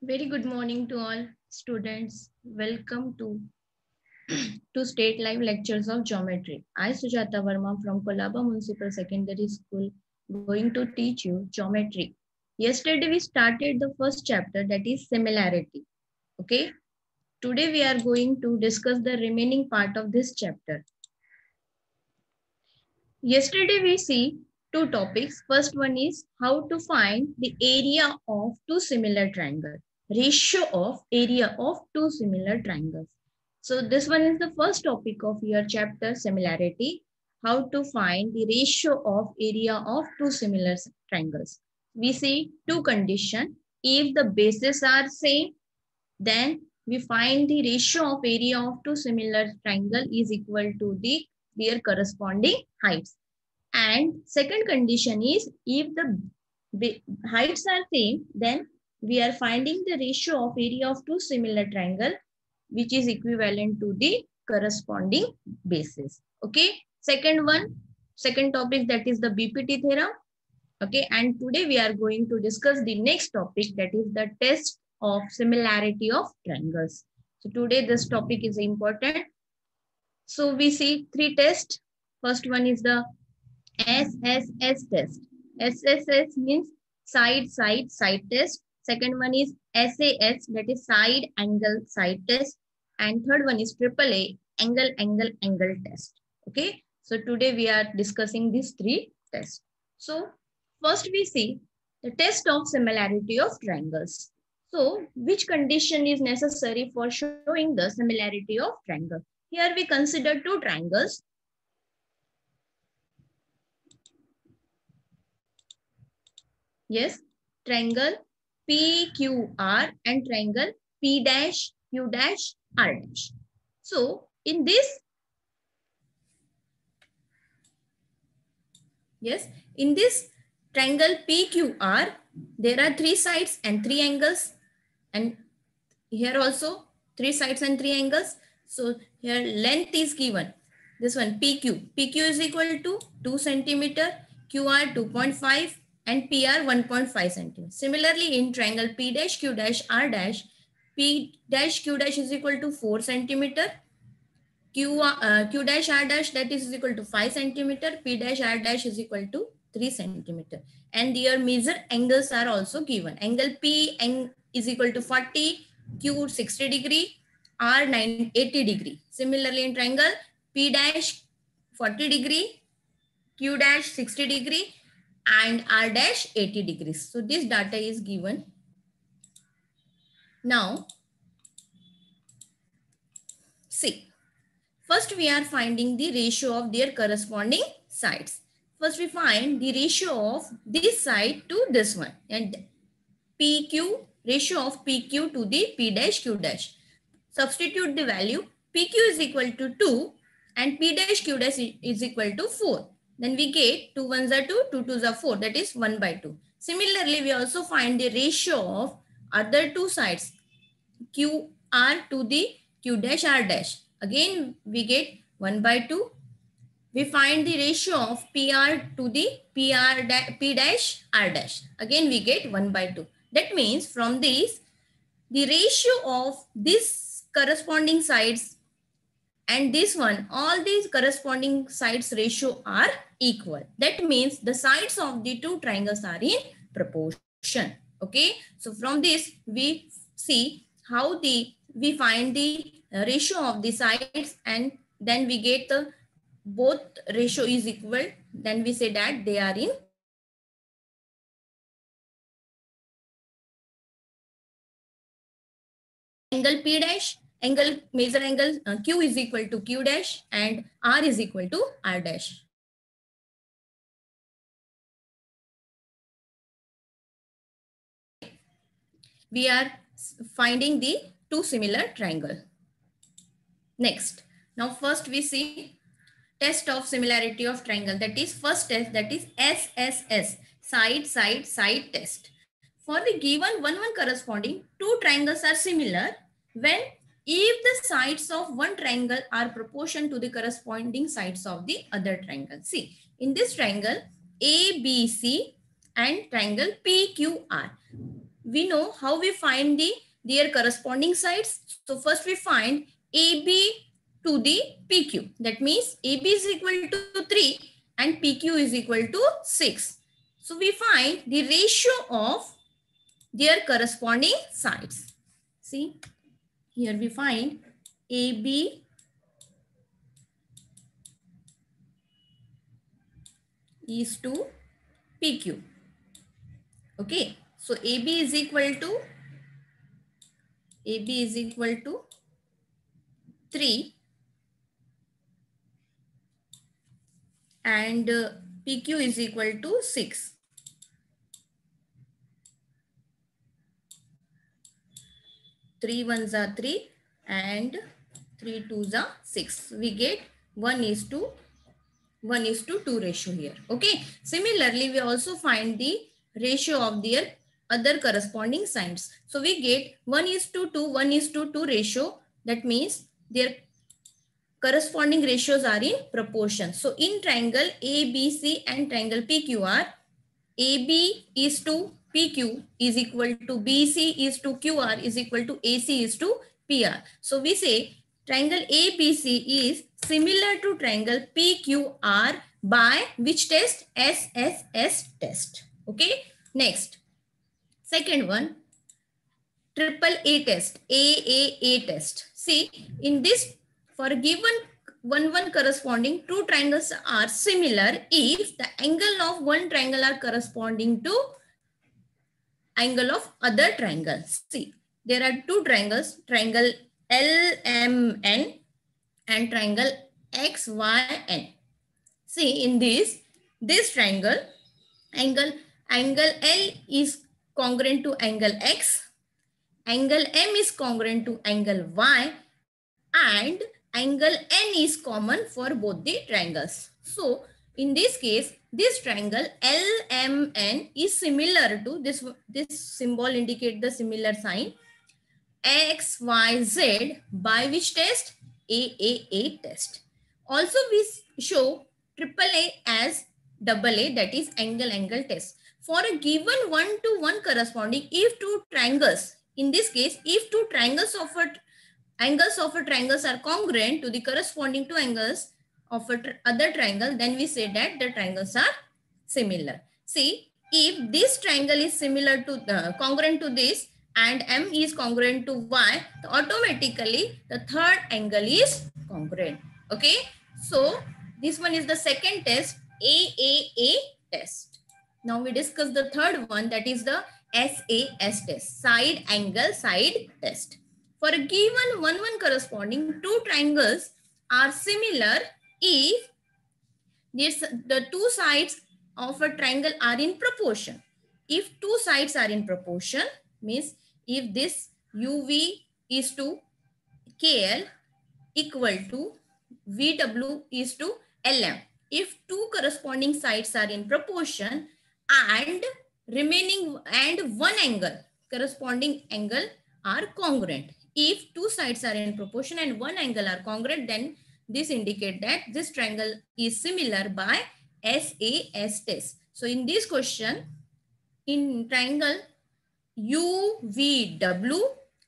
Very good morning to all students. Welcome to State Live Lectures of Geometry. I, Sujata Verma from Kolaba Municipal Secondary School, going to teach you geometry. Yesterday we started the first chapter, that is similarity. Okay. Today we are going to discuss the remaining part of this chapter. Yesterday we see two topics. First one is how to find the area of two similar triangles. Ratio of area of two similar triangles. So this one is the first topic of your chapter, similarity. How to find the ratio of area of two similar triangles. We see two conditions. If the bases are same, then we find the ratio of area of two similar triangle is equal to their corresponding heights. And second condition is if the heights are same, then we are finding the ratio of area of two similar triangle, which is equivalent to the corresponding bases. Okay. Second topic, that is the BPT theorem. Okay. And today we are going to discuss the next topic, that is the test of similarity of triangles. So today this topic is important. So we see three tests. First one is the SSS test. SSS means side test. Second one is SAS, that is side angle side test. And third one is AAA, angle test. Okay. So today we are discussing these three tests. So first we see the test of similarity of triangles. So which condition is necessary for showing the similarity of triangle? Here we consider two triangles. Yes, triangle PQR and triangle P dash Q dash R dash. So in this, triangle PQR, there are three sides and three angles, and here also three sides and three angles. So here length is given. This one PQ is equal to 2 centimeter, QR 2.5 and PR 1.5 centimeter. Similarly, in triangle P dash Q dash R dash, P dash Q dash is equal to 4 centimeter, Q dash R dash, that is equal to 5 centimeter, P dash R dash is equal to 3 centimeter. And their measure angles are also given. Angle P is equal to 40, Q 60 degree, R 80 degree. Similarly, in triangle P dash 40 degree, Q dash 60 degree, and R dash 80 degrees. So this data is given. Now, see. First, we are finding the ratio of their corresponding sides. First, we find the ratio of this side to this one, and PQ, ratio of PQ to the P dash Q dash. Substitute the value. PQ is equal to 2 and P dash Q dash is equal to 4. Then we get 2 ones are 2, 2 twos are 4, that is 1 by 2. Similarly, we also find the ratio of other two sides, QR to the Q dash R dash. Again, we get 1 by 2. We find the ratio of PR to the P dash R dash. Again, we get 1 by 2. That means from this, the ratio of this corresponding sides and this one, all these corresponding sides ratio are equal. That means the sides of the two triangles are in proportion. Okay. So from this, we see how we find the ratio of the sides, and then we get the both ratio is equal. Then we say that they are in angle P dash, measure angle Q is equal to Q dash and R is equal to R dash. We are finding the two similar triangle. Next, now first we see test of similarity of triangle. That is first test, that is SSS, side test. For the given one corresponding two triangles are similar when if the sides of one triangle are proportion to the corresponding sides of the other triangle. See, in this triangle ABC and triangle PQR, we know how we find their corresponding sides. So first we find AB to the PQ. That means AB is equal to 3 and PQ is equal to 6. So we find the ratio of their corresponding sides. See, here we find AB is to PQ. Okay, so AB is equal to 3 and PQ is equal to 6. 3 ones are 3 and 3 twos are 6. We get 1:2 ratio here. Okay. Similarly, we also find the ratio of their other corresponding sides. So we get 1:2 ratio. That means their corresponding ratios are in proportion. So in triangle ABC and triangle PQR, AB is to PQ is equal to BC is to QR is equal to AC is to PR. So we say triangle ABC is similar to triangle PQR by which test? SSS test. Okay. Next, second one, triple A test, AAA test. See, in this, for a given one corresponding two triangles are similar if the angle of one triangle are corresponding to angle of other triangle. See, there are two triangles, triangle LMN and triangle XYN. See, in this triangle, angle L is congruent to angle X, angle M is congruent to angle Y, and angle N is common for both the triangles. So in this case, this triangle LMN is similar to this symbol indicate the similar sign XYZ by which test? AAA test. Also we show AAA as AA, that is angle test. For a given 1-to-1 corresponding, if two triangles, in this case, if two triangles of a triangles are congruent to the corresponding two angles of other triangle, then we say that the triangles are similar. See, if this triangle is similar to congruent to this and M is congruent to Y, so automatically the third angle is congruent. Okay, so this one is the second test, AAA test. Now we discuss the third one, that is the SAS test, side angle side test. For a given 1-1 corresponding two triangles are similar if the two sides of a triangle are in proportion. If two sides are in proportion, means if this UV is to KL equal to VW is to LM. If two corresponding sides are in proportion and remaining and one angle, corresponding angle are congruent. If two sides are in proportion and one angle are congruent, then this indicate that this triangle is similar by SAS test. So in this question, in triangle UVW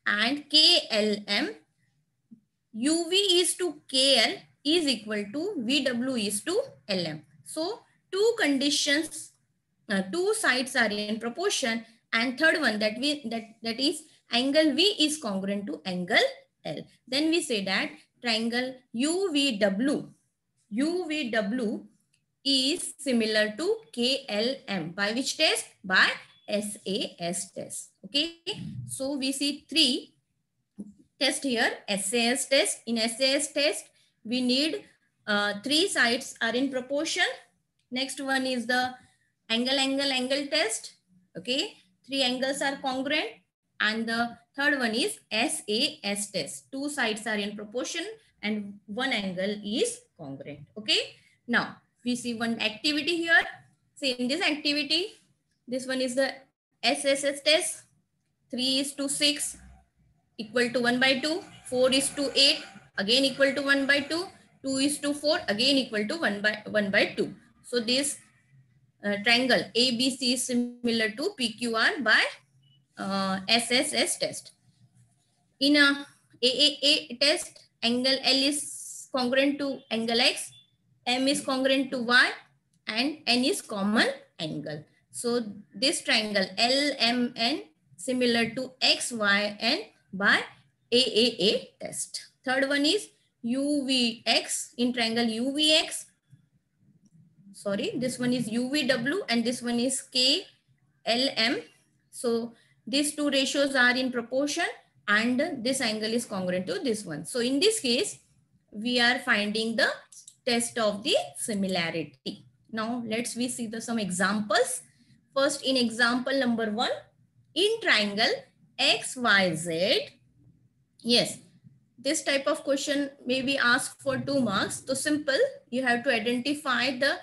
and KLM, UV is to KL is equal to VW is to LM. So two conditions, two sides are in proportion, and third one that is angle V is congruent to angle L. Then we say that triangle UVW is similar to KLM by which test? By SAS test. Okay, so we see three test here. SAS test. In SAS test, we need three sides are in proportion. Next one is the angle test. Okay, three angles are congruent, and the third one is SAS test. Two sides are in proportion and one angle is congruent. Okay, now we see one activity here. See, in this activity, this one is the SSS test. 3:6 equal to 1/2, 4:8 again equal to 1/2, 2:4 again equal to 1/2. So this triangle ABC is similar to PQR by SSS test. In a AAA test, angle L is congruent to angle X, M is congruent to Y, and N is common angle. So this triangle LMN similar to XYN by AAA test. Third one is UVX in triangle UVX. Sorry, this one is UVW and this one is KLM. So these two ratios are in proportion and this angle is congruent to this one. So in this case, we are finding the test of the similarity. Now let's see some examples. First, in example number 1, in triangle XYZ, yes, this type of question may be asked for 2 marks. So simple, you have to identify the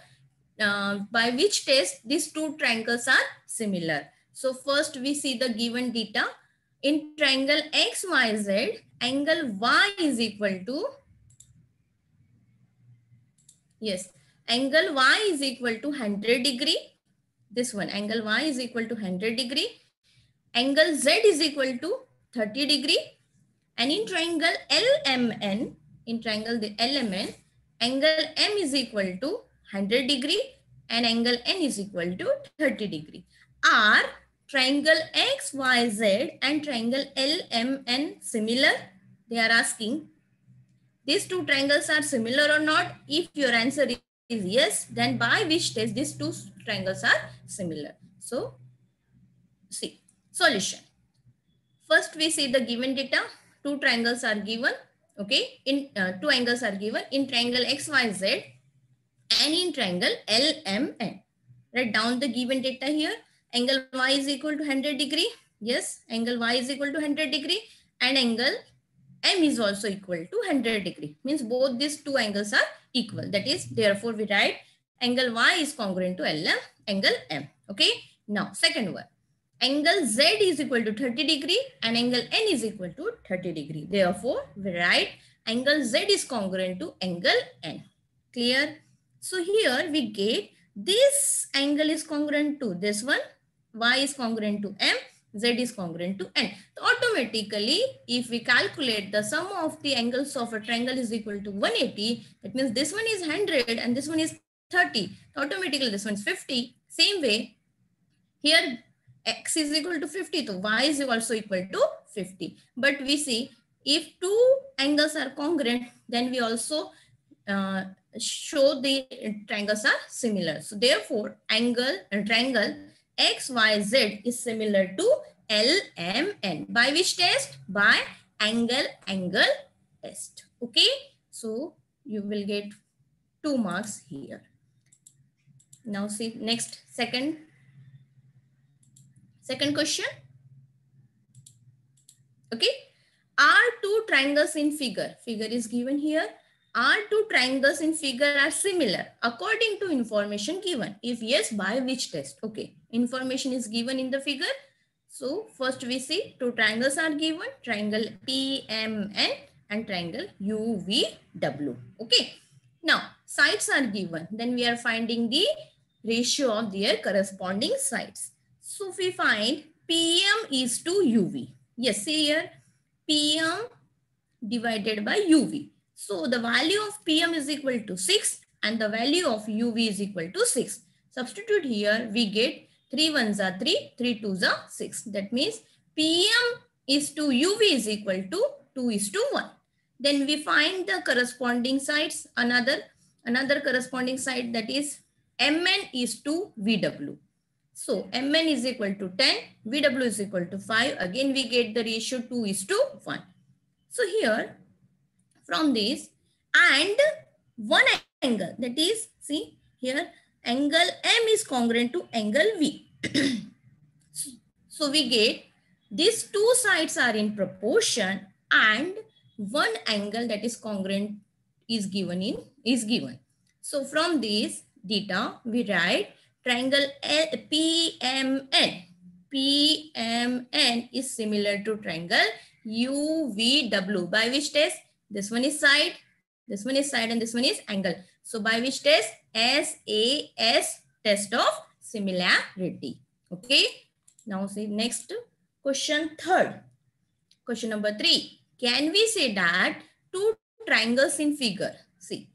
by which test these two triangles are similar. So first we see the given data. In triangle XYZ, angle Y is equal to, yes, angle Y is equal to 100 degree. This one, angle Y is equal to 100 degree. Angle Z is equal to 30 degree. And in triangle LMN, in triangle the LMN, angle M is equal to 100 degree and angle N is equal to 30 degree. Are triangle XYZ and triangle LMN similar? They are asking, these two triangles are similar or not? If your answer is yes, then by which test these two triangles are similar? So, see, solution. First, we see the given data. Two triangles are given. Okay, in two angles are given in triangle XYZ and in triangle LMN. Write down the given data here. Angle Y is equal to 100 degree. Yes, angle Y is equal to 100 degree and angle M is also equal to 100 degree. Means both these two angles are equal. That is, therefore we write angle Y is congruent to LM, angle M. Okay. Now, second one. Angle Z is equal to 30 degree and angle N is equal to 30 degree. Therefore, we write angle Z is congruent to angle N. Clear? So here we get this angle is congruent to this one, Y is congruent to M, Z is congruent to N. So automatically, if we calculate the sum of the angles of a triangle is equal to 180, that means this one is 100 and this one is 30. So automatically this one is 50. Same way, here X is equal to 50, so Y is also equal to 50. But we see if two angles are congruent, then we also show the triangles are similar. So therefore, triangle XYZ is similar to LMN. By which test? By angle test. Okay. So you will get 2 marks here. Now see next second question. Okay. Are two triangles in figure? Figure is given here. Are two triangles in figure are similar according to information given? If yes, by which test? Okay. Information is given in the figure. So first we see two triangles are given. Triangle PMN and triangle UVW. Okay. Now sides are given. Then we are finding the ratio of their corresponding sides. So we find PM is to UV. Yes, see here PM divided by UV. So the value of PM is equal to 6 and the value of UV is equal to 6. Substitute here, we get 3 ones are 3, 3 twos are 6. That means PM is to UV is equal to 2 is to 1. Then we find the corresponding sides, another corresponding side, that is MN is to VW. So Mn is equal to 10, VW is equal to 5. Again, we get the ratio 2 is to 1. So here, from this, and one angle, that is, see here, angle M is congruent to angle V. So we get these two sides are in proportion and one angle that is congruent is given. So from this data, we write triangle PMN. PMN is similar to triangle UVW. By which test? This one is side, and this one is angle. So by which test? SAS, test of similarity. Okay. Now see next Question third. Question number 3. Can we say that two triangles in figure? See,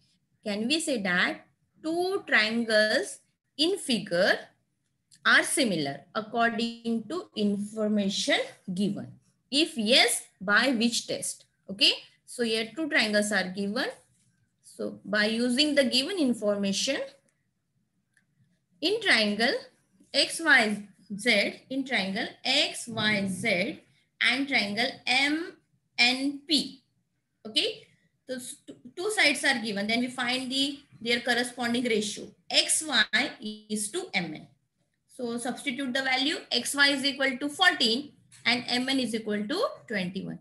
can we say that two triangles in figure are similar according to information given? If yes, by which test? Okay, so here two triangles are given. So by using the given information, in triangle XYZ, in triangle XYZ and triangle MNP. Okay, so two sides are given. Then we find their corresponding ratio. XY is to MN. So substitute the value. XY is equal to 14 and MN is equal to 21.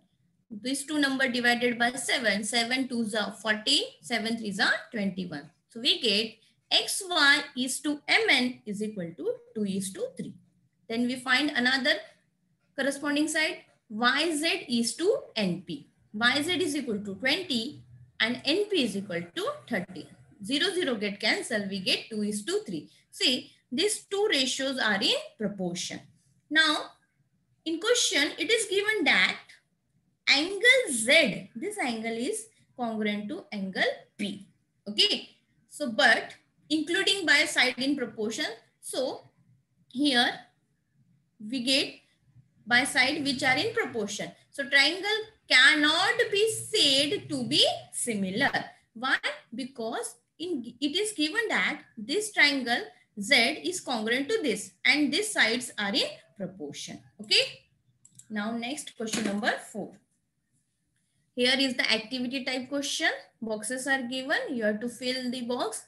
These two number divided by 7. 7 2s are 40. 7 3s are 21. So we get XY is to MN is equal to 2 is to 3. Then we find another corresponding side. YZ is to NP. YZ is equal to 20 and NP is equal to 30. 0 0 get cancelled. We get 2 is to 3. See, these two ratios are in proportion. Now, in question, it is given that angle Z, this angle is congruent to angle P. Okay. So, but including by side in proportion. So, here we get by side which are in proportion. So, triangle cannot be said to be similar. Why? Because it is given that this triangle Z is congruent to this and these sides are in proportion. Okay. Now, next question number 4. Here is the activity type question. Boxes are given. You have to fill the box.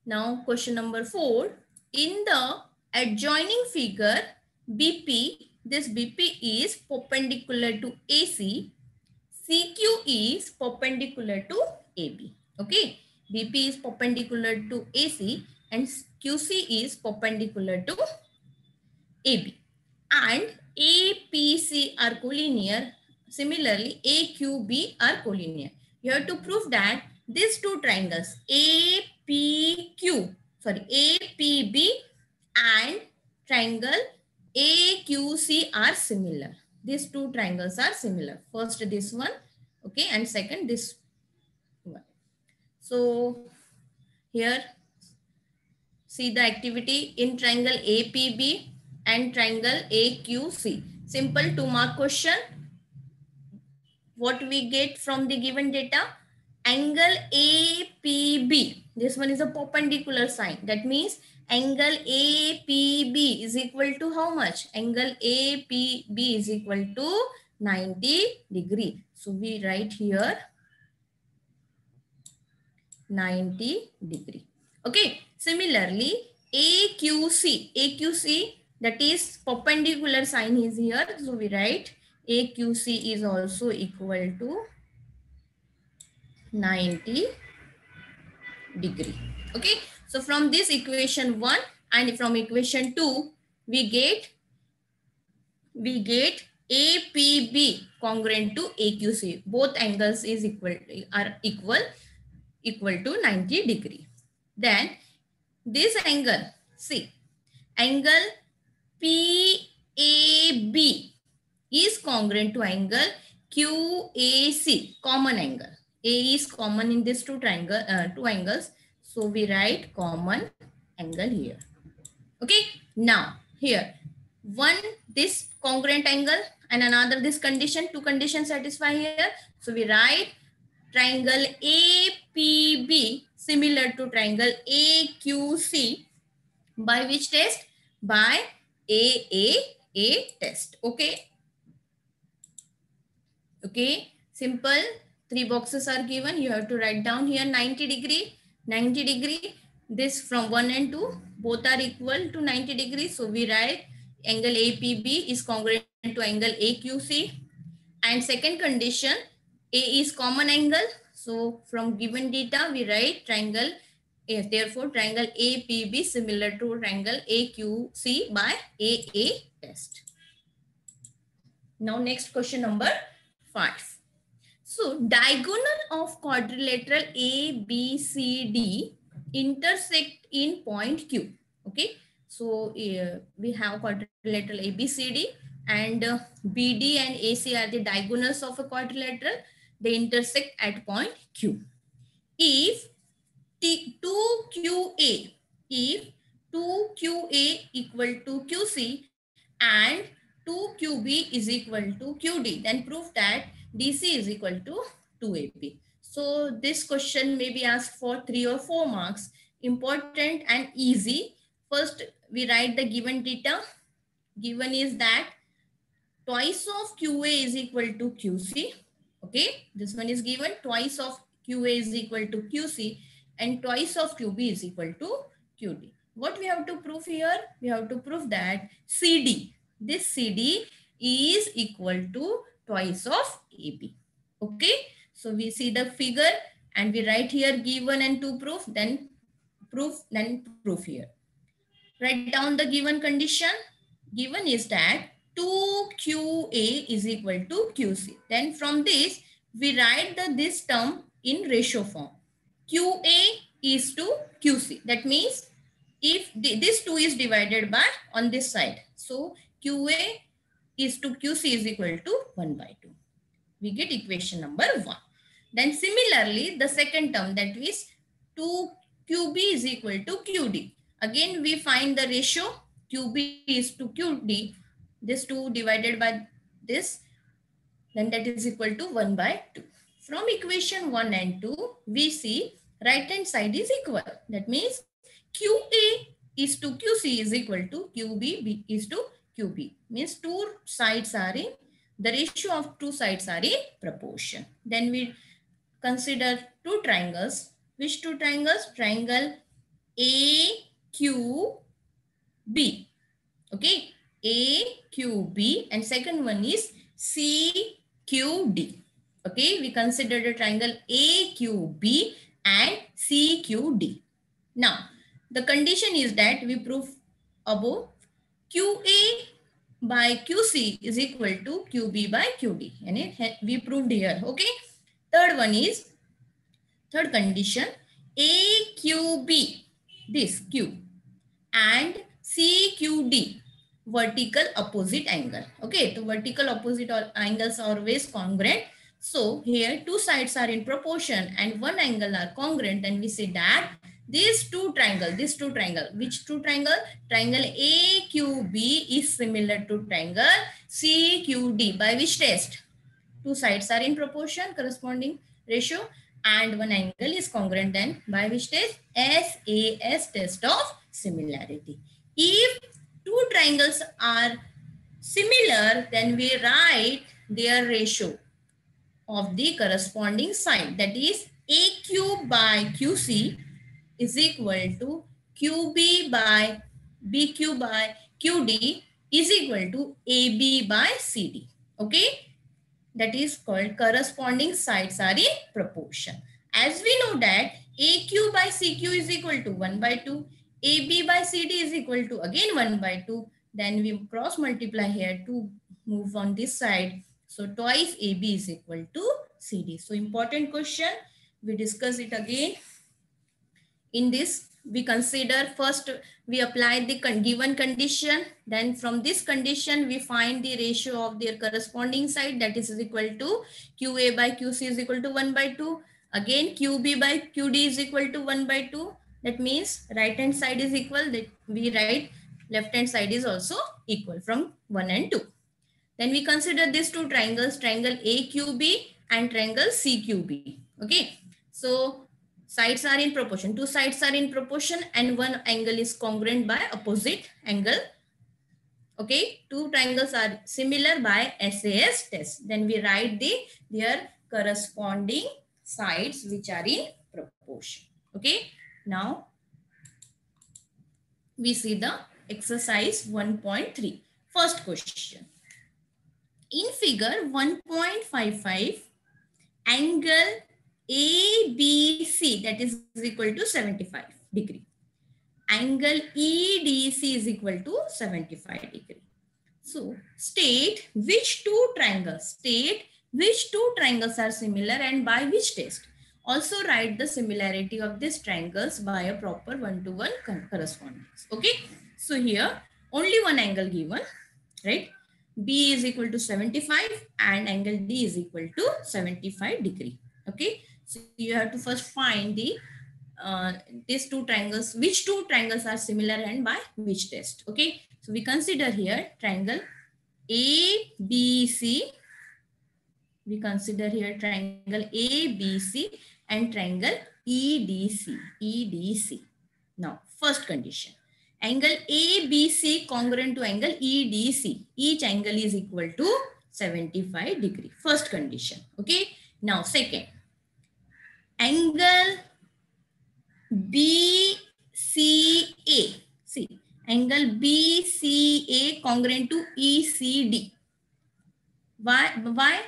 Now, question number 4. In the adjoining figure, BP, this BP is perpendicular to AC. CQ is perpendicular to AB. Okay. BP is perpendicular to AC and QC is perpendicular to AB. And APC are collinear. Similarly, AQB are collinear. You have to prove that these two triangles APB and triangle AQC are similar. These two triangles are similar. First this one, okay, and second this one. So here, see the activity in triangle APB and triangle AQC. Simple 2-mark question. What we get from the given data? Angle APB. This one is a perpendicular sign. That means angle APB is equal to how much? Angle APB is equal to 90 degree. So we write here 90 degree. Okay. Similarly, AQC, that is perpendicular sign is here. So we write AQC is also equal to 90 degree. Okay. So from this equation 1 and from equation 2, we get APB congruent to AQC. Both angles is equal to 90 degree. Then this angle, see, angle PAB is congruent to angle QAC, common angle. A is common in these two angles. So we write common angle here. Okay. Now here, one this congruent angle and another this condition. Two conditions satisfy here. So we write triangle APB similar to triangle AQC by which test? By AAA test. Okay. Okay. Simple. 3 boxes are given. You have to write down here 90 degree. 90 degree. This from 1 and 2. Both are equal to 90 degrees. So we write angle APB is congruent to angle AQC. And second condition, A is common angle. So from given data, we write triangle. Therefore, triangle APB similar to triangle AQC by AA test. Now, next question number 5. So, diagonal of quadrilateral ABCD intersect in point Q. Okay. So, we have quadrilateral ABCD and BD and AC are the diagonals of a quadrilateral. They intersect at point Q. If 2QA, if 2QA equal to QC and 2QB is equal to QD, then prove that DC is equal to 2AB. So this question may be asked for 3 or 4 marks. Important and easy. First, we write the given data. Given is that twice of QA is equal to QC. Okay, this one is given. Twice of QA is equal to QC and twice of QB is equal to QD. What we have to prove here? We have to prove that CD, this CD is equal to twice of AB. Okay, so we see the figure and we write here given and to prove, then proof here. Write down the given condition. Given is that 2QA is equal to QC. Then from this, we write this term in ratio form. QA is to QC. That means if this 2 is divided by on this side. So QA is to QC is equal to 1 by 2. We get equation number 1. Then similarly, the second term, that is 2QB is equal to QD. Again, we find the ratio QB is to QD. This 2 divided by this, then that is equal to 1 by 2. From equation 1 and 2, we see right hand side is equal. That means QA is to QC is equal to QB is to QB. Means two sides are in, the ratio of two sides are in proportion. Then we consider two triangles. Which two triangles? Triangle AQB. Okay, AQB, and second one is CQD. Okay, we consider the triangle AQB and CQD. Now, the condition is that we prove above QA by QC is equal to QB by QD. And we proved here. Okay. Third one is, third condition, AQB, this Q, and CQD, vertical opposite angle. Okay, so vertical opposite angles are always congruent. So here two sides are in proportion and one angle are congruent, and we say that these two triangle, which two triangle? Triangle AQB is similar to triangle CQD. By which test? Two sides are in proportion, corresponding ratio, and one angle is congruent. Then by which test? SAS, test of similarity. If two triangles are similar, then we write their ratio of the corresponding side, that is AQ by QC is equal to QB by BQ by QD is equal to AB by CD. Okay, that is called corresponding sides are in proportion. As we know that AQ by CQ is equal to 1 by 2, AB by CD is equal to again 1 by 2, then we cross multiply here to move on this side. So twice AB is equal to CD. So important question, we discuss it again. In this, we consider first, we apply the given condition. Then from this condition, we find the ratio of their corresponding side, that is equal to QA by QC is equal to 1 by 2. Again, QB by QD is equal to 1 by 2. That means right hand side is equal. That we write left hand side is also equal from 1 and 2. Then we consider these two triangles, triangle AQB and triangle CQB. Okay. So sides are in proportion. Two sides are in proportion and one angle is congruent by opposite angle. Okay. Two triangles are similar by SAS test. Then we write their corresponding sides which are in proportion. Okay. Now we see the exercise 1.3. First question. In figure 1.55, angle ABC, that is equal to 75 degree. Angle EDC is equal to 75 degree. So state which two triangles are similar and by which test. Also write the similarity of these triangles by a proper one-to-one correspondence. Okay. So here only one angle given, right? B is equal to 75 and angle D is equal to 75 degree. Okay, so you have to first find the these two triangles, which two triangles are similar and by which test. Okay, so we consider here triangle ABC. We consider here triangle ABC and triangle EDC. EDC. Now, first condition. Angle ABC congruent to angle EDC. Each angle is equal to 75 degree. First condition. Okay. Now, second. Angle BCA. See, angle BCA congruent to ECD. Why?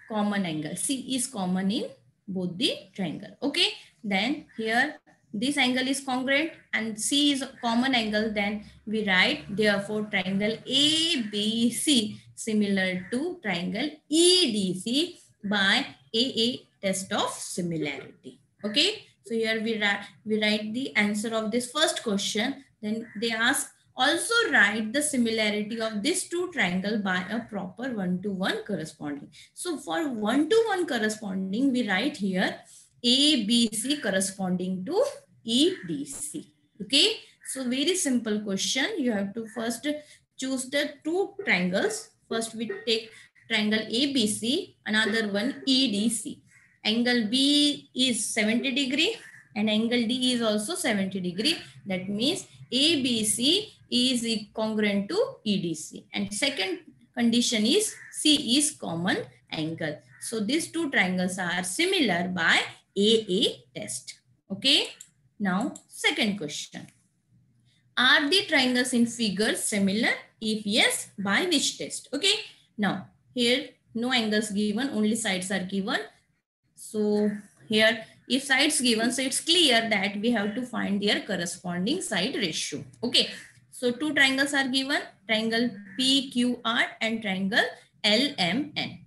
Common angle. C is common in both the triangle. Okay. Then here this angle is congruent and C is common angle. Then we write therefore triangle ABC similar to triangle EDC by AA test of similarity. Okay. So here we write the answer of this first question. Then they ask also write the similarity of these two triangles by a proper one-to-one corresponding. So for one-to-one corresponding, we write here ABC corresponding to EDC. Okay. So very simple question. You have to first choose the two triangles. First we take triangle ABC, another one EDC. Angle B is 70 degree and angle D is also 70 degree. That means ABC is congruent to EDC. And second condition is C is common angle. So these two triangles are similar by AA test. Okay. Now, second question. Are the triangles in figure similar? If yes, by which test? Okay. Now, here no angles given, only sides are given. So here, if sides given, so it's clear that we have to find their corresponding side ratio. Okay. So two triangles are given, triangle PQR and triangle LMN.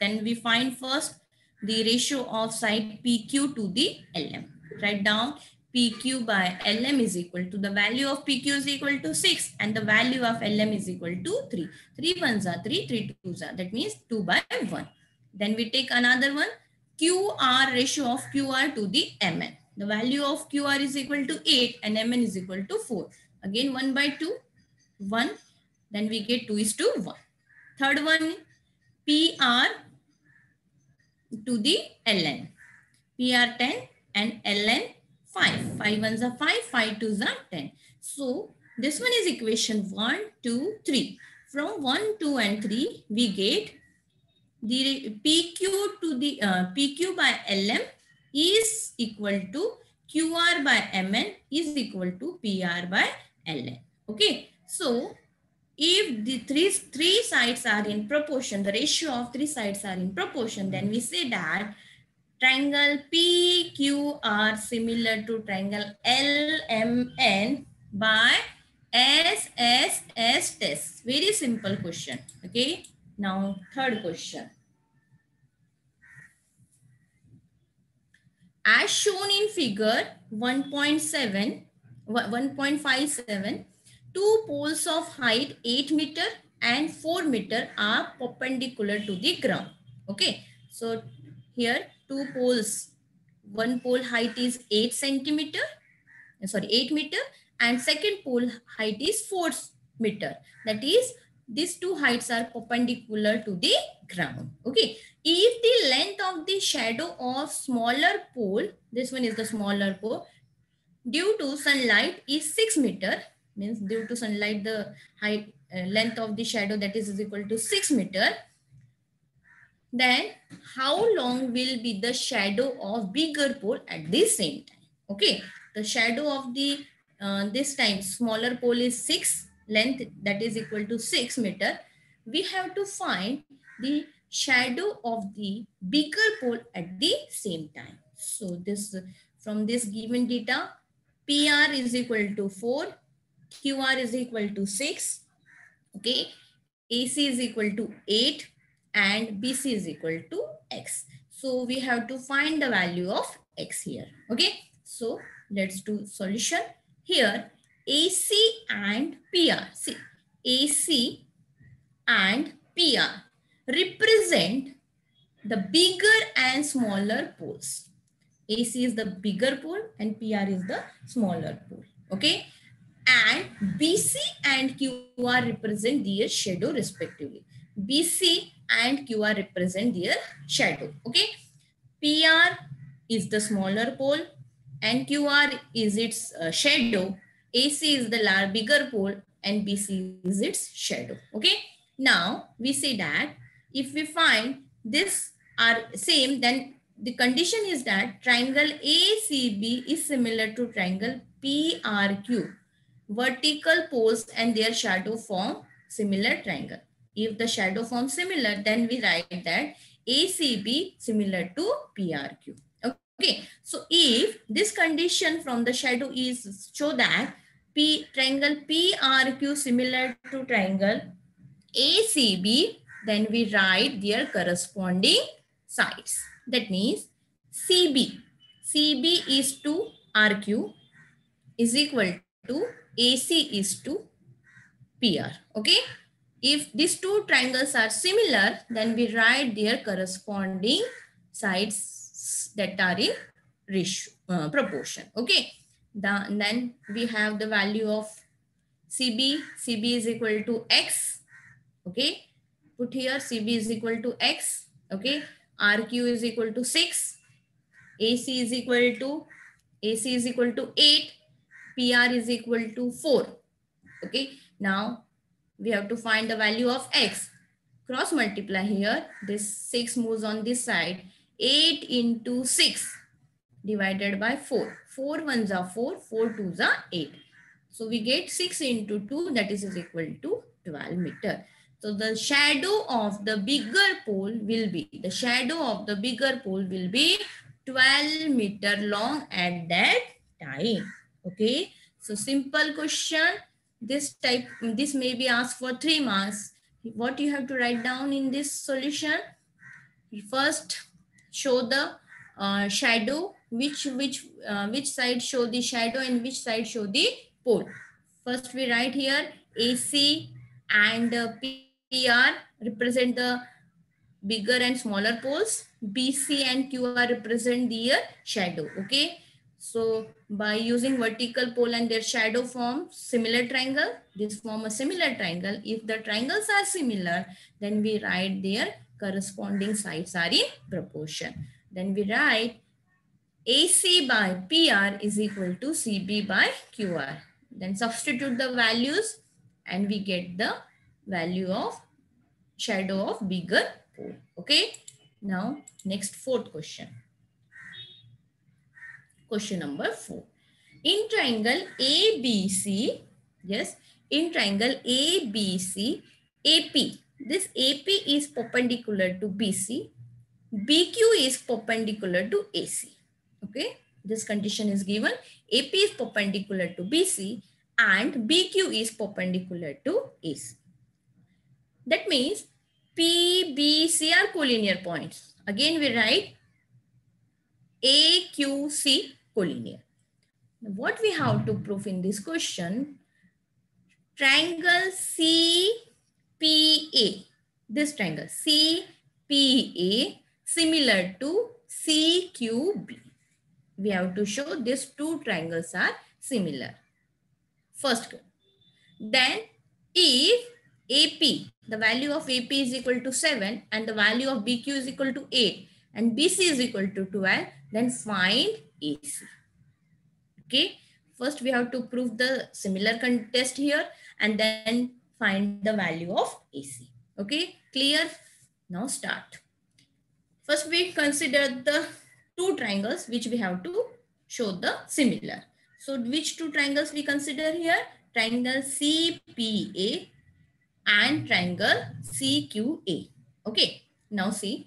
Then we find first the ratio of side PQ to the LM. Write down PQ by LM is equal to the value of PQ is equal to 6 and the value of LM is equal to 3. 3 ones are 3, 3 twos are. That means 2 by 1. Then we take another one. QR ratio of QR to the MN. The value of QR is equal to 8 and MN is equal to 4. Again 1 by 2, 1. Then we get 2 is to 1. Third one, PR to the LN. PR 10 and LN 5. 5 ones are 5, 5 twos are 10. So this one is equation 1, 2, 3. From 1, 2 and 3 we get the PQ to the PQ by LM is equal to QR by MN is equal to PR by LN. Okay. So if the three sides are in proportion, the ratio of three sides are in proportion, then we say that triangle PQR similar to triangle LMN by SSS test. Very simple question. Okay. Now, third question. As shown in figure 1.57, two poles of height 8 meter and 4 meter are perpendicular to the ground. Okay. So, here two poles, one pole height is 8 meter and second pole height is 4 meter. That is, these two heights are perpendicular to the ground. Okay. If the length of the shadow of smaller pole, this one is the smaller pole, due to sunlight is 6 meter, means due to sunlight the height length of the shadow that is equal to 6 meter, then how long will be the shadow of bigger pole at the same time? Okay, the shadow of the this time smaller pole is 6 length, that is equal to 6 meter. We have to find the shadow of the bigger pole at the same time. So this, from this given data, PR is equal to 4, QR is equal to 6, okay, AC is equal to 8 and BC is equal to X. So we have to find the value of X here. Okay. So let's do solution. Here AC and PR. See, AC and PR represent the bigger and smaller poles. AC is the bigger pole and PR is the smaller pole. Okay. And BC and QR represent their shadow respectively. BC and QR represent their shadow. Okay. PR is the smaller pole and QR is its shadow. AC is the bigger pole and BC is its shadow. Okay. Now we say that if we find this are same, then the condition is that triangle ACB is similar to triangle PRQ. Vertical poles and their shadow form similar triangle. If the shadow forms similar, then we write that ACB similar to PRQ. Okay, so if this condition from the shadow is show that triangle PRQ similar to triangle ACB, then we write their corresponding sides. That means CB is to RQ is equal to AC is to PR. Okay. If these two triangles are similar, then we write their corresponding sides that are in ratio, proportion. Okay. Then we have the value of CB. CB is equal to X. Okay. Put here CB is equal to X. Okay. RQ is equal to 6. AC is equal to 8. PR is equal to 4. Okay. Now we have to find the value of X. Cross multiply here. This 6 moves on this side. 8 into 6 divided by 4. 4 ones are 4. 4 twos are 8. So we get 6 into 2, that is equal to 12 meter. So the shadow of the bigger pole will be, 12 meter long at that time. Okay. So simple question. This may be asked for 3 marks. What you have to write down in this solution? First, show the shadow. Which side show the shadow and which side show the pole. First, we write here AC and PR represent the bigger and smaller poles. BC and QR represent their shadow. Okay. So by using vertical pole and their shadow form similar triangle, this form a similar triangle. If the triangles are similar, then we write their corresponding sides are in proportion. Then we write AC by PR is equal to CB by QR. Then substitute the values and we get the value of shadow of bigger pole. Okay. Now next fourth question. Question number 4. In triangle ABC, yes, in triangle ABC, AP, this AP is perpendicular to BC, BQ is perpendicular to AC. Okay, this condition is given. AP is perpendicular to BC and BQ is perpendicular to AC. That means P, B, C are collinear points. Again, we write A, Q, C collinear. Now, what we have to prove in this question, triangle CPA, this triangle CPA similar to CQB. We have to show these two triangles are similar. First, then if AP, the value of AP is equal to 7 and the value of BQ is equal to 8 and BC is equal to 12, then find AC. Okay, first we have to prove the similar test here and then find the value of AC. Okay, clear? Now start. First we consider the two triangles which we have to show the similar. So which two triangles we consider here? Triangle CPA and triangle CQA. Okay, now see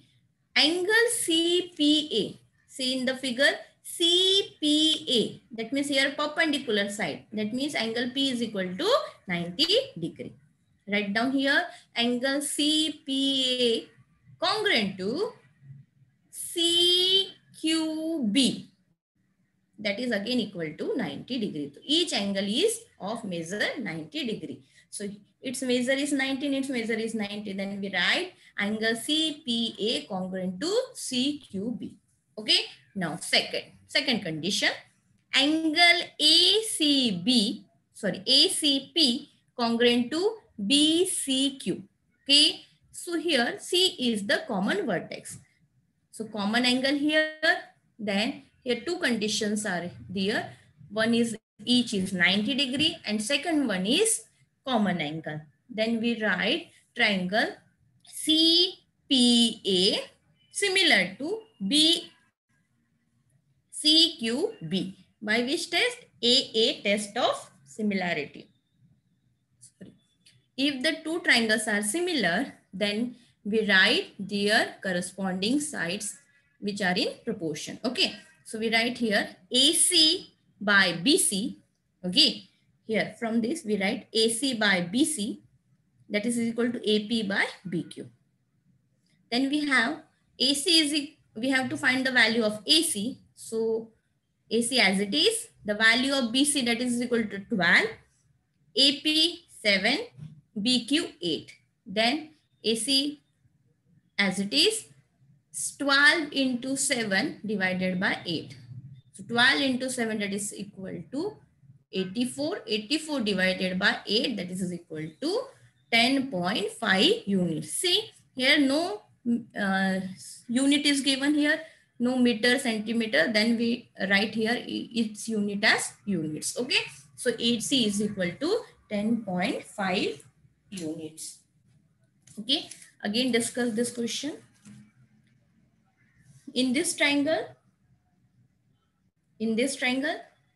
angle CPA. See in the figure CPA. That means here perpendicular side. That means angle P is equal to 90 degree. Write down here angle CPA congruent to CQB. That is again equal to 90 degree. So each angle is of measure 90 degree. So its measure is 19, its measure is 90. Then we write angle CPA congruent to CQB. Okay. Now second condition, angle ACP congruent to BCQ. Okay. So here C is the common vertex. So common angle here, then here two conditions are there. One is each is 90 degree and second one is common angle. Then we write triangle CPA similar to BCQB. By which test? AA test of similarity. If the two triangles are similar, then we write their corresponding sides which are in proportion. Okay. So we write here AC by BC. Okay. Here from this we write AC by BC, that is equal to AP by BQ. Then we have AC is, we have to find the value of AC. So AC as it is, the value of BC, that is equal to 12, AP 7, BQ 8. Then AC as it is 12 into 7 divided by 8. So 12 into 7, that is equal to 84. 84 divided by 8, that is equal to 10.5 units. See here no unit is given here, no meter, centimeter. Then we write here its unit as units. Okay. So 8C is equal to 10.5 units. Okay. Again discuss this question. In this triangle,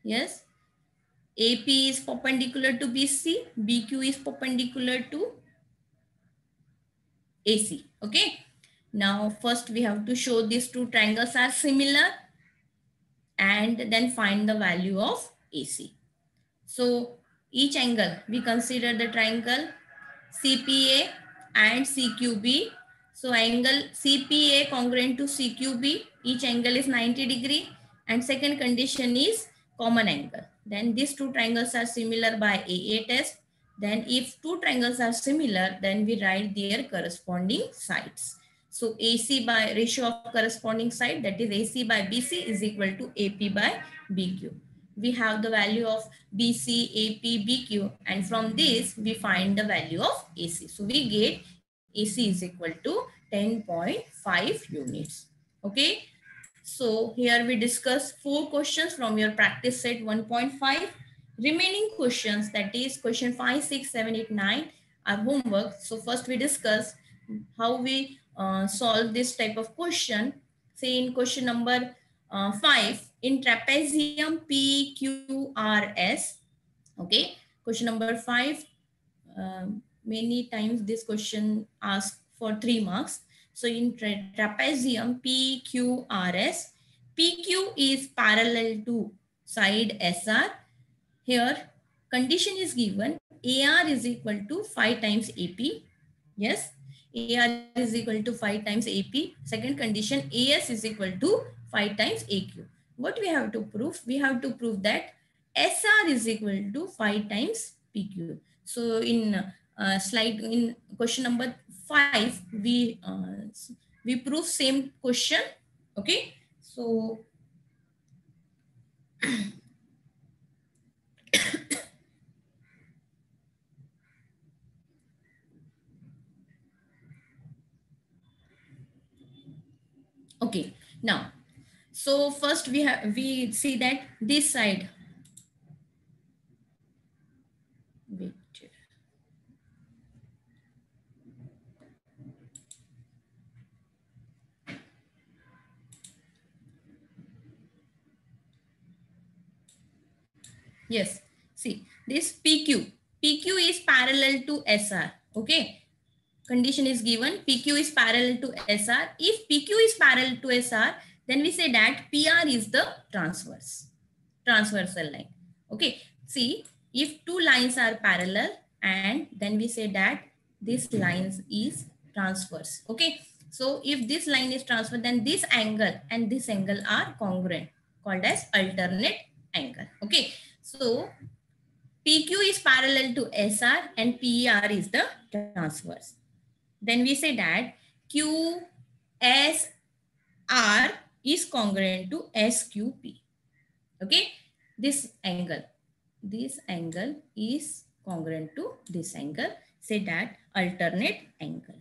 yes, AP is perpendicular to BC, BQ is perpendicular to AC. Okay. Now first we have to show these two triangles are similar and then find the value of AC. So each angle, we consider the triangle CPA and CQB. So angle CPA congruent to CQB, each angle is 90 degree, and second condition is common angle. Then these two triangles are similar by AA test. Then if two triangles are similar, then we write their corresponding sides. So AC by ratio of corresponding side, that is AC by BC is equal to AP by BQ. We have the value of BC, AP, BQ, and from this we find the value of AC. So we get AC is equal to 10.5 units. Okay. So here we discuss 4 questions from your practice set 1.5. Remaining questions, that is question 5, 6, 7, 8, 9 are homework. So first we discuss how we solve this type of question. Say in question number 5, in trapezium PQRS. Okay, question number 5. Many times this question asked for 3 marks. So in trapezium PQRS, PQ is parallel to side SR. Here condition is given, AR is equal to 5 times AP. Yes, AR is equal to 5 times AP. Second condition, AS is equal to 5 times AQ. What we have to prove? We have to prove that SR is equal to 5 times PQ. So in slide, in question number 5, we prove same question. Okay. So okay, now, so first we see that this side, wait, yes, see this PQ is parallel to SR. Okay, condition is given, PQ is parallel to SR. If PQ is parallel to SR, then we say that PR is the transversal line. Okay, see, if two lines are parallel, and then we say that this line is transverse. Okay, so if this line is transverse, then this angle and this angle are congruent, called as alternate angle. Okay, so PQ is parallel to SR and PER is the transverse. Then we say that QSR is congruent to SQP. Okay, this angle is congruent to this angle. Say that alternate angle.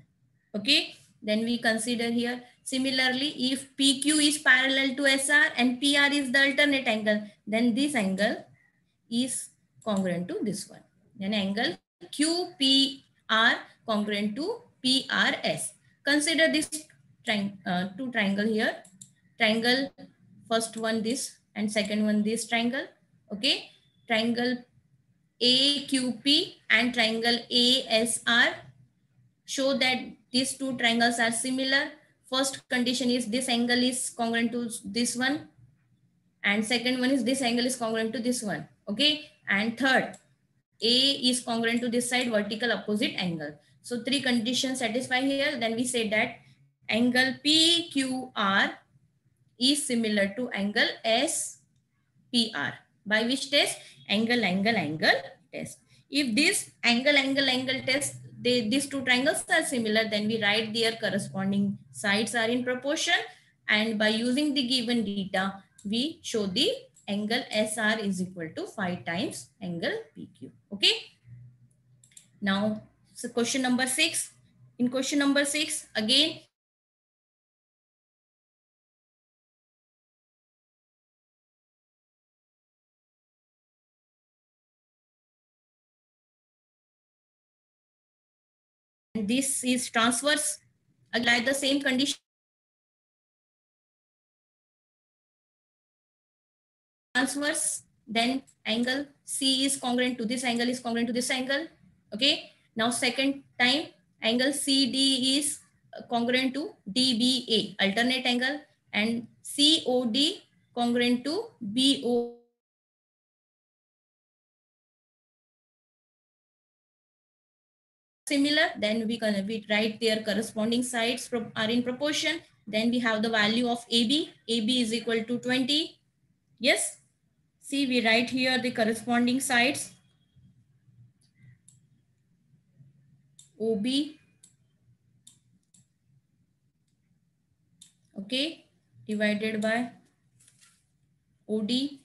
Okay, then we consider here similarly, if PQ is parallel to SR and PR is the alternate angle, then this angle is congruent to this one. Then angle QPR congruent to PRS. Consider this two triangle here. Triangle, first one this and second one this triangle. Okay, triangle AQP and triangle ASR show that these two triangles are similar. First condition is this angle is congruent to this one, and second one is this angle is congruent to this one. Okay, and third, A is congruent to this side, vertical opposite angle. So three conditions satisfy here. Then we say that angle PQR is similar to angle SPR. By which test? Angle test. If this angle test, these two triangles are similar, then we write their corresponding sides are in proportion, and by using the given data, we show the angle SR is equal to 5 times angle PQ. Okay. Now, so question number 6. In question number 6, again, this is transverse. Apply the same condition. Transverse, then angle C is congruent to this angle is congruent to this angle. Okay. Now second time, angle CD is congruent to DBA, alternate angle, and COD congruent to BO. Similar, then we write their corresponding sides are in proportion. Then we have the value of AB. AB is equal to 20. Yes. See, we write here the corresponding sides. OB. Okay. Divided by OD.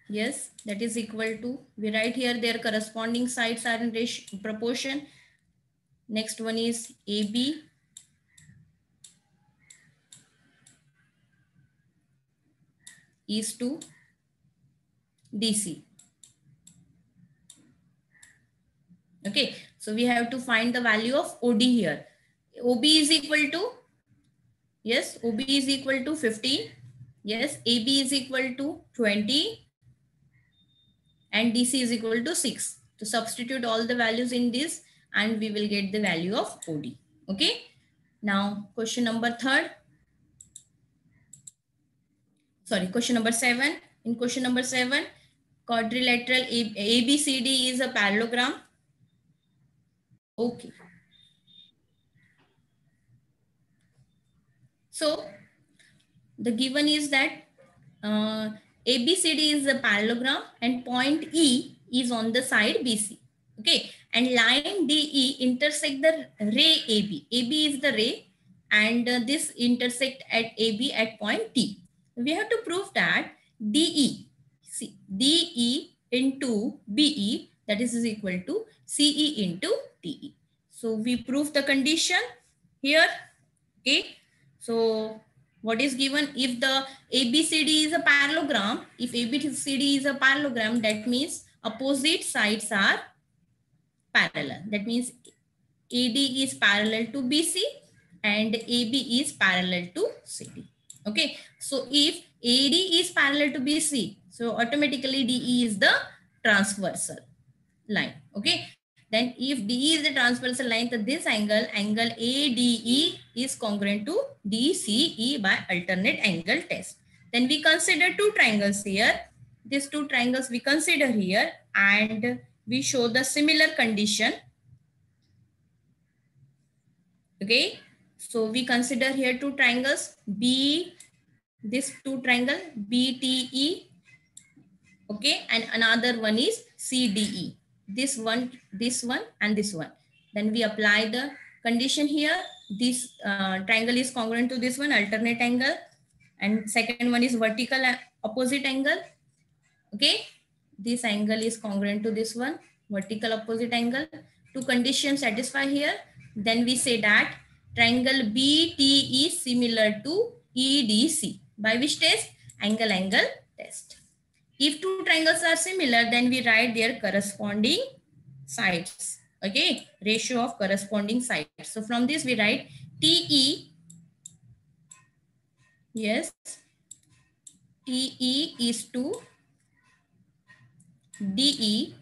Yes, that is equal to, we write here their corresponding sides are in proportion. Next one is AB is to DC. Okay, so we have to find the value of OD here. OB is equal to, yes, OB is equal to 15. Yes, AB is equal to 20 and DC is equal to 6. To substitute all the values in this and we will get the value of OD. Okay. Now question number 3rd. Sorry, question number 7. In question number 7, quadrilateral ABCD is a parallelogram. Okay. So the given is that ABCD is a parallelogram and point E is on the side BC. Okay. And line DE intersect the ray AB. AB is the ray and this intersect at AB at point T. We have to prove that DE, see, DE into BE, that is equal to CE into DE. So we prove the condition here. Okay. So what is given? If the ABCD is a parallelogram, if ABCD is a parallelogram, that means opposite sides are parallel. That means AD is parallel to BC and AB is parallel to CD. Okay. So if AD is parallel to BC, so automatically DE is the transversal line. Okay. Then if DE is the transversal line, so this angle ADE is congruent to DCE by alternate angle test. Then we consider two triangles here. These two triangles we consider here and we show the similar condition. Okay. So we consider here two triangles B, this two triangle BTE Okay, and another one is CDE. This one, and this one. Then we apply the condition here. This triangle is congruent to this one, alternate angle. And second one is vertical opposite angle. Okay, this angle is congruent to this one, vertical opposite angle. Two conditions satisfy here. Then we say that triangle BT is similar to EDC. By which test? Angle test. If two triangles are similar, then we write their corresponding sides. Okay, ratio of corresponding sides. So from this we write TE, yes, TE is to DE,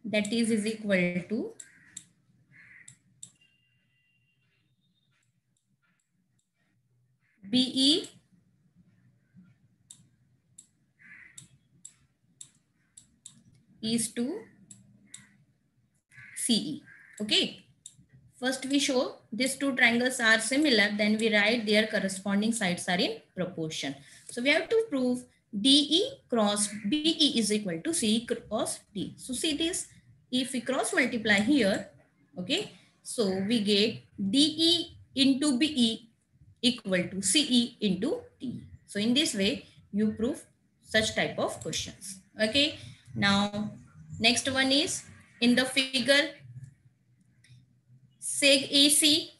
that is equal to BE is to CE. Okay. First we show these two triangles are similar, then we write their corresponding sides are in proportion. So we have to prove DE cross BE is equal to CE cross D. So see this, if we cross multiply here, okay, so we get DE into BE equal to CE into D. So in this way, you prove such type of questions. Okay. Now, next one is in the figure seg AC,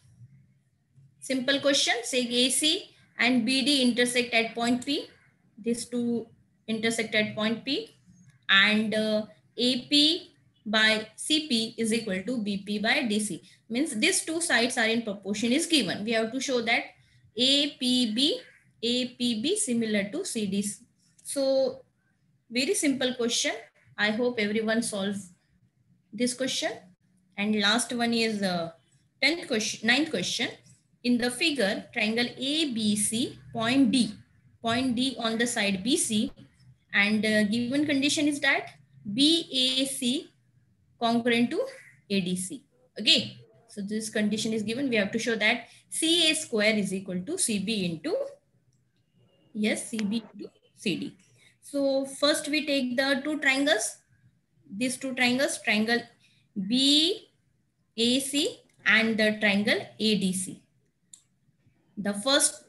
simple question, seg AC and BD intersect at point P. These two intersect at point P, and AP by CP is equal to BP by DC. Means these two sides are in proportion is given. We have to show that APB similar to CD. So very simple question. I hope everyone solves this question. And last one is 10th question, 9th question. In the figure, triangle ABC, point D on the side BC, and given condition is that BAC congruent to ADC. Okay, so this condition is given. We have to show that CA square is equal to CB into, yes, CB into CD. So first we take the two triangles, these two triangles, triangle BAC and the triangle ADC. The first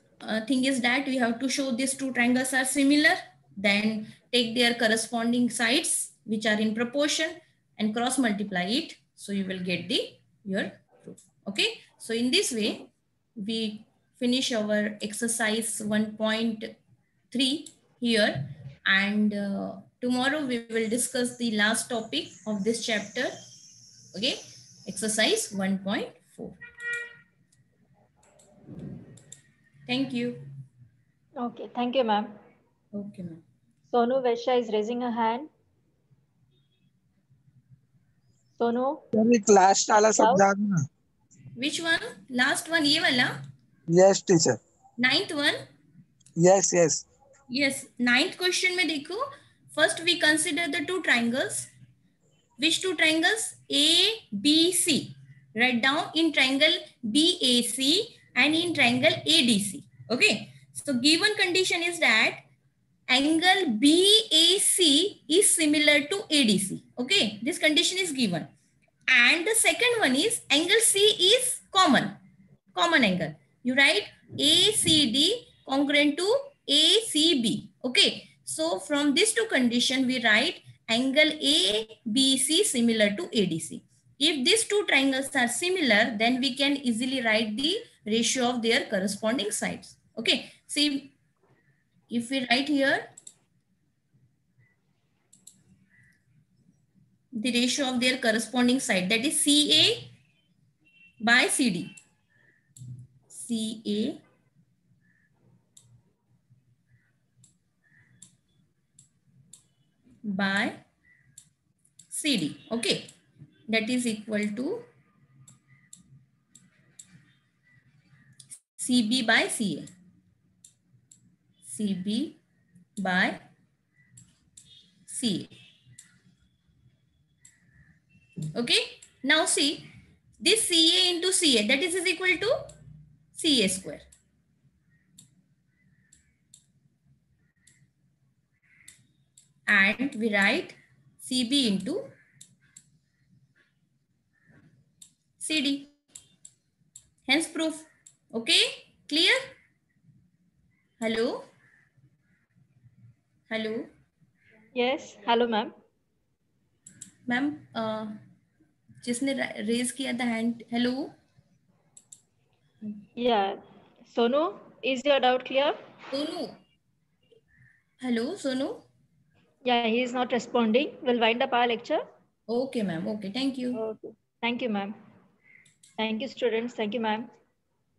thing is that we have to show these two triangles are similar, then take their corresponding sides which are in proportion and cross multiply it. So you will get your proof. Okay. So in this way, we finish our exercise 1.3 here, and tomorrow we will discuss the last topic of this chapter. Okay. Exercise 1.4. Thank you. Okay, thank you, ma'am. Okay, ma'am. Sonu Vesha is raising a hand. Sonu, last वाला समझा दो ना. Which one? Last one, ये वाला? Yes, teacher. 9th one? Yes, yes. Yes. 9th question में देखो. First we consider the two triangles. Which two triangles? A, B, C. Write down in triangle BAC and in triangle ADC. Okay. So given condition is that angle BAC is similar to ADC. Okay. This condition is given. And the second one is angle C is common angle. You write ACD congruent to ACB. Okay. So from these two conditions, we write angle ABC similar to ADC. If these two triangles are similar, then we can easily write the ratio of their corresponding sides. Okay. See, if we write here, the ratio of their corresponding side, that is CA by CD. CA by CD. Okay. That is equal to CB by CA. CB by CA. Okay. Now see, this CA into CA, that is equal to CA square. and we write CB into CD. Hence proof. Okay, clear? Hello? Hello? Yes. Hello, ma'am. Ma'am जिसने raise किया था hand, hello? Yeah. Sonu, is your doubt clear? Sonu, hello Sonu? Yeah, he is not responding. We'll wind up our lecture. Okay ma'am, okay, thank you. Okay. Thank you, ma'am. Thank you, students. Thank you, ma'am.